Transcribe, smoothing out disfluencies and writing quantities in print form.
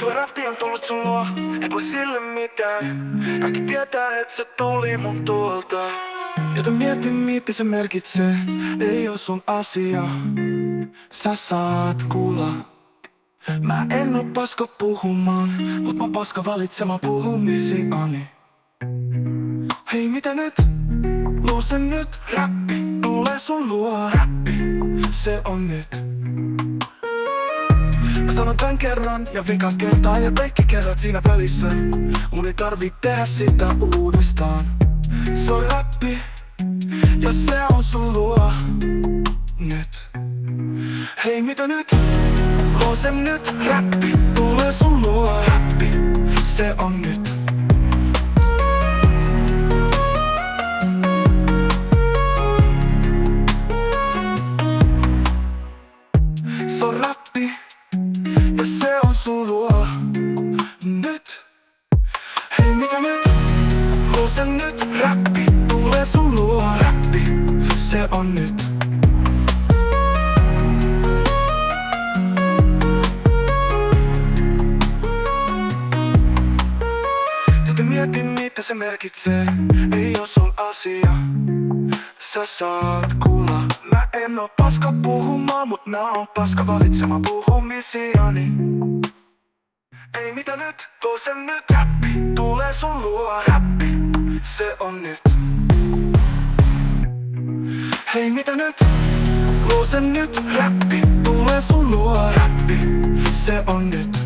Tuo räppi on tullut sun luo, et voi sille mitään. Kaikki tietää, et se tuli mun tuolta. Jota mietin, mitä se merkitsee, ei oo sun asia. Sä saat kuulla. Mä en oo paska puhumaan, mut mä paska valitsemaan puhumisiani. Hei mitä nyt? Luu sen nyt, räppi tulee sun luo, räppi, se on nyt. Mä sanon tän kerran ja vika kertaa ja kaikki kerrat siinä välissä. Mun ei tarvii tehdä sitä uudestaan. Se on räppi ja se on sun luo nyt. Hei mitä nyt? Luu sen nyt, räppi tulee sun luo, räppi, se on nyt. Se on räppi ja se on sun luo nyt. Hei mitä nyt? Luu sen nyt, räppi tulee sun luo, räppi, se on nyt. Joten mietin mitä se merkitsee, ei oo sun asia. Sä saat kuulla. Mä en oo paska puhumaan, mut mä oon paska valitsemaan puhumisiani. Ei mitä nyt, tuo sen nyt, räppi tulee sun luo, räppi, se on nyt. Hei mitä nyt, luu sen nyt, räppi tulee sun luo, räppi, se on nyt.